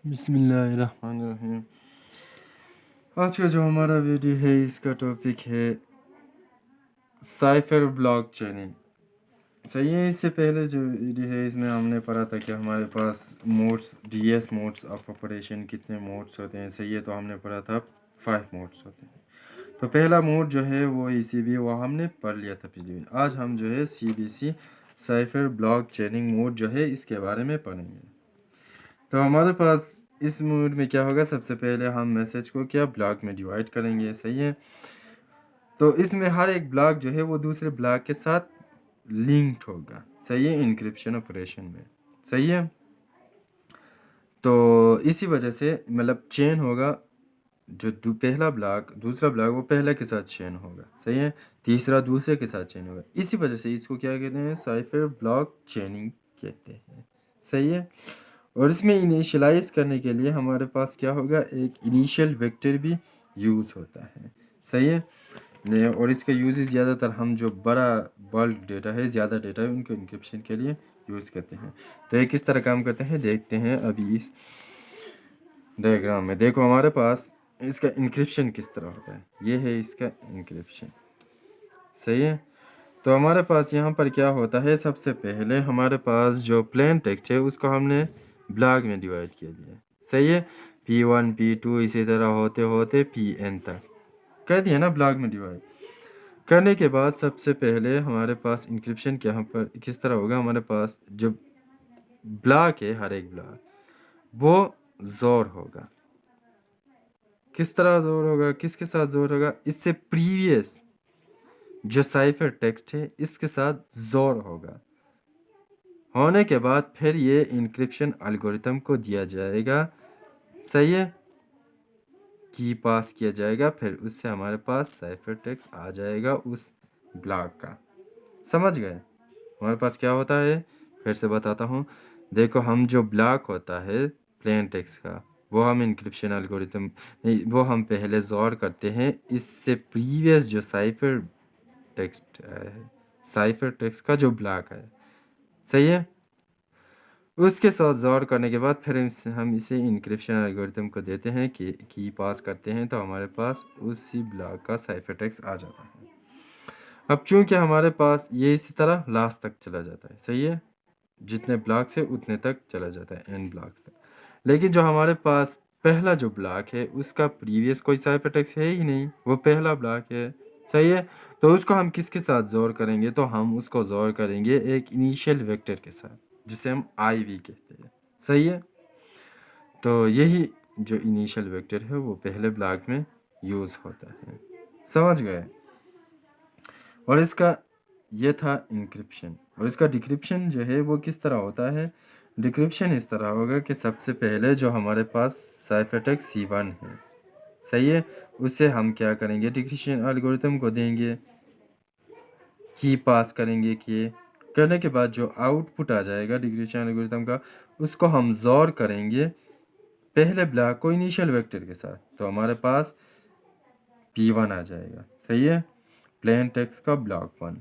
बिस्मिल्लाहिर्रहमानिर्रहीम। आज का जो हमारा वीडियो है इसका टॉपिक है साइफर ब्लॉक चेनिंग। सही है। इससे पहले जो वीडियो है इसमें हमने पढ़ा था कि हमारे पास मोड्स डीएस मोड्स ऑफ ऑपरेशन कितने मोड्स होते हैं। सही है। तो हमने पढ़ा था 5 मोड्स होते हैं। तो पहला मोड जो है वो ईसीबी वो हमने पढ़ लिया था पिछले में। आज हम जो है सीबीसी साइफर ब्लॉक चेनिंग मोड जो है इसके बारे में पढ़ेंगे। तो हमारे पास इस मोड में क्या होगा, सबसे पहले हम मैसेज को क्या ब्लॉक में डिवाइड करेंगे। सही है। तो इसमें हर एक ब्लॉक जो है वो दूसरे ब्लॉक के साथ लिंक्ड होगा। सही है, इंक्रिप्शन ऑपरेशन में। सही है। तो इसी वजह से मतलब चेन होगा, जो पहला ब्लॉक दूसरा ब्लॉक वो पहले के साथ चेन होगा। सही है। तीसरा दूसरे के साथ चेन होगा। इसी वजह से इसको क्या कहते हैं, साइफर ब्लॉक चेनिंग कहते हैं। सही है। और इसमें इनिशियलाइज करने के लिए हमारे पास क्या होगा, एक इनिशियल वेक्टर भी यूज़ होता है। सही है। और इसका यूज़ ज़्यादातर हम जो बड़ा बल्क डेटा है, ज़्यादा डेटा है, उनको इंक्रिप्शन के लिए यूज़ करते हैं। तो ये किस तरह काम करते हैं देखते हैं अभी इस डायग्राम में। देखो हमारे पास इसका इंक्रिप्शन किस तरह होता है। ये है इसका इंक्रिप्शन। सही है। तो हमारे पास यहाँ पर क्या होता है, सबसे पहले हमारे पास जो प्लेन टेक्स्ट है उसको हमने ब्लॉक में डिवाइड किया दिया। सही है। P1 P2 इसी तरह होते होते Pn तक कर दिया ना ब्लॉक में डिवाइड। करने के बाद सबसे पहले हमारे पास इंक्रिप्शन के यहाँ पर किस तरह होगा, हमारे पास जो ब्लॉक है हर एक ब्लॉक वो जोर होगा। किस तरह जोर होगा, किसके साथ जोर होगा, इससे प्रीवियस जो साइफर टेक्स्ट है इसके साथ जोर होगा। होने के बाद फिर ये इंक्रिप्शन एल्गोरिथम को दिया जाएगा। सही है। की पास किया जाएगा, फिर उससे हमारे पास साइफर टेक्स्ट आ जाएगा उस ब्लॉक का। समझ गए। हमारे पास क्या होता है, फिर से बताता हूँ। देखो हम जो ब्लॉक होता है प्लेन टेक्स्ट का वो हम इंक्रिप्शन एल्गोरिथम नहीं, वो हम पहले जोर करते हैं इससे प्रीवियस जो साइफर टेक्स्ट का जो ब्लॉक है। सही है। उसके साथ जोर करने के बाद फिर हम इसे इंक्रिप्शन एल्गोरिथम को देते हैं कि की पास करते हैं, तो हमारे पास उसी ब्लॉक का साइफर टेक्स्ट आ जाता है। अब चूंकि हमारे पास ये इसी तरह लास्ट तक चला जाता है। सही है। जितने ब्लॉक है उतने तक चला जाता है, एन ब्लॉक्स तक। लेकिन जो हमारे पास पहला जो ब्लॉक है उसका प्रीवियस कोई साइफर टेक्स्ट है ही नहीं, वो पहला ब्लॉक है। सही है। तो उसको हम किसके साथ जोर करेंगे, तो हम उसको जोर करेंगे एक इनिशियल वेक्टर के साथ जिसे हम आई वी कहते हैं। सही है। तो यही जो इनिशियल वेक्टर है वो पहले ब्लॉक में यूज़ होता है। समझ गए। और इसका ये था इंक्रिप्शन। और इसका डिक्रिप्शन जो है वो किस तरह होता है, डिक्रिप्शन इस तरह होगा कि सबसे पहले जो हमारे पास साइफर टेक्स्ट C1 है। सही है। उससे हम क्या करेंगे, डिक्रिप्शन एल्गोरिथम को देंगे, की पास करेंगे। की करने के बाद जो आउटपुट आ जाएगा डिक्रिप्शन एल्गोरिथम का, उसको हम जोर करेंगे पहले ब्लॉक को इनिशियल वेक्टर के साथ, तो हमारे पास P1 आ जाएगा। सही है। प्लेन टेक्स्ट का ब्लॉक 1।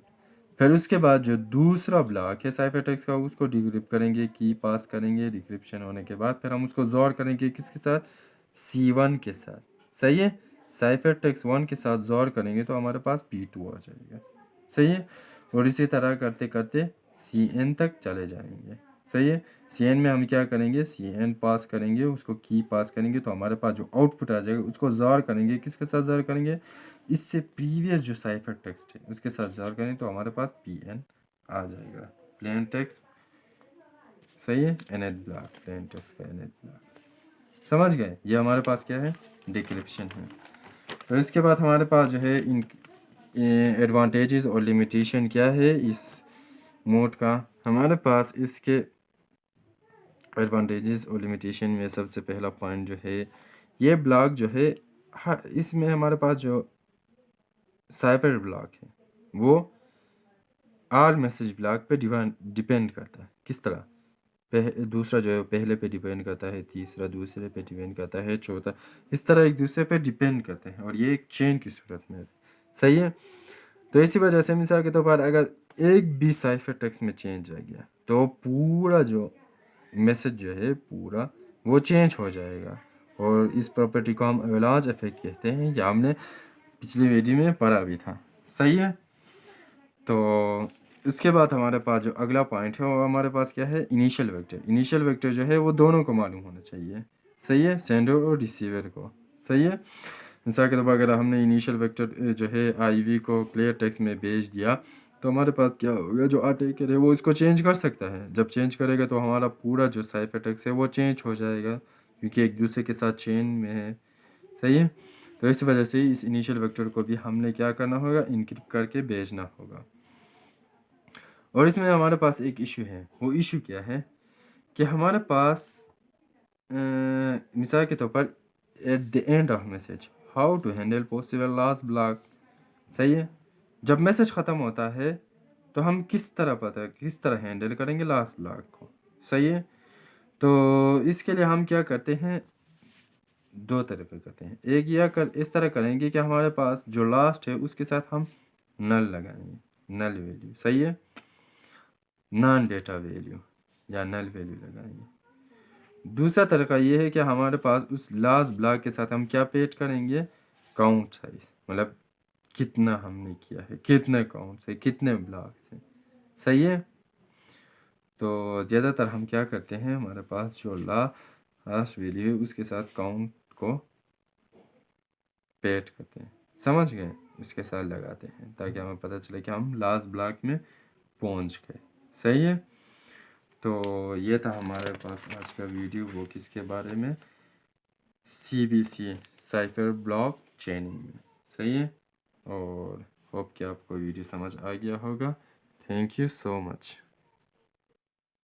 फिर उसके बाद जो दूसरा ब्लॉक है साइफर टेक्स्ट का उसको डिक्रिप्ट करेंगे, की पास करेंगे। डिक्रिप्शन होने के बाद फिर हम उसको जोर करेंगे किसके साथ, C1 के साथ। सही है। साइफर टेक्स्ट 1 के साथ जोर करेंगे तो हमारे पास P2 आ जाएगा। सही है। और इसी तरह करते करते Cn तक चले जाएंगे। सही है। Cn में हम क्या करेंगे, Cn पास करेंगे, उसको की पास करेंगे, तो हमारे पास जो आउटपुट आ जाएगा उसको जोर करेंगे किसके साथ जोर करेंगे, इससे प्रीवियस जो साइफर टेक्स्ट है उसके साथ जोर करें तो हमारे पास Pn आ जाएगा, प्लेन टेक्स्ट। सही है। nth ब्लॉक, प्लेन टेक्स्ट का nth ब्लॉक। समझ गए। ये हमारे पास क्या है, डिक्रिप्शन है। तो इसके बाद हमारे पास जो है इन एडवांटेजेस और लिमिटेशन क्या है इस मोड का। हमारे पास इसके एडवांटेजेस और लिमिटेशन में सबसे पहला पॉइंट जो है, ये ब्लॉक जो है इसमें हमारे पास जो साइफर ब्लॉक है वो आर मैसेज ब्लॉक पे डिपेंड करता है। किस तरह, दूसरा जो है पहले पे डिपेंड करता है, तीसरा दूसरे पे डिपेंड करता है, चौथा इस तरह एक दूसरे पे डिपेंड करते हैं, और ये एक चेन की सूरत में है। सही है। तो इसी वजह से मिसाल के तौर पर अगर एक भी साइफर टेक्स्ट में चेंज आ गया तो पूरा जो मैसेज जो है पूरा वो चेंज हो जाएगा। और इस प्रॉपर्टी को हम एवलांच इफेक्ट कहते हैं, या हमने पिछली वीडियो में पढ़ा भी था। सही है। तो उसके बाद हमारे पास जो अगला पॉइंट है वो हमारे पास क्या है, इनिशियल वेक्टर। इनिशियल वेक्टर जो है वो दोनों को मालूम होना चाहिए। सही है, सेंडर और रिसीवर को। सही है। मिसाल के तौर पर अगर हमने इनिशियल वेक्टर जो है आईवी को क्लियर टेक्स्ट में भेज दिया तो हमारे पास क्या होगा, जो अटैकर है वो इसको चेंज कर सकता है। जब चेंज करेगा तो हमारा पूरा जो साइफर टेक्स्ट है वो चेंज हो जाएगा, क्योंकि एक दूसरे के साथ चेन में है। सही है। तो इस वजह से इस इनिशियल वेक्टर को भी हमने क्या करना होगा, इनक्रिप्ट करके भेजना होगा। और इसमें हमारे पास एक इशू है। वो इशू क्या है कि हमारे पास मिसाल के तौर पर at the end of message how to handle possible last block. सही है। जब मैसेज ख़त्म होता है तो हम किस तरह हैंडल करेंगे लास्ट ब्लॉक को। सही है। तो इसके लिए हम क्या करते हैं, दो तरीके करते हैं। एक इस तरह करेंगे कि हमारे पास जो लास्ट है उसके साथ हम नल लगाएंगे, नल वैल्यू। सही है, नॉन डेटा वैल्यू या नल वैल्यू लगाएंगे। दूसरा तरीका ये है कि हमारे पास उस लास्ट ब्लॉक के साथ हम क्या पेट करेंगे, काउंट साइज, मतलब कितना हमने किया है, कितने काउंट से, कितने ब्लॉक से। सही है। तो ज़्यादातर हम क्या करते हैं, हमारे पास जो लास्ट वैल्यू है उसके साथ काउंट को पेट करते हैं। समझ गए, उसके साथ लगाते हैं ताकि हमें पता चले कि हम लास्ट ब्लॉक में पहुंच गए। सही है। तो ये था हमारे पास आज का वीडियो, वो किसके बारे में, CBC साइफर ब्लॉक चेनिंग में। सही है। और होप कि आपको वीडियो समझ आ गया होगा। Thank you so much.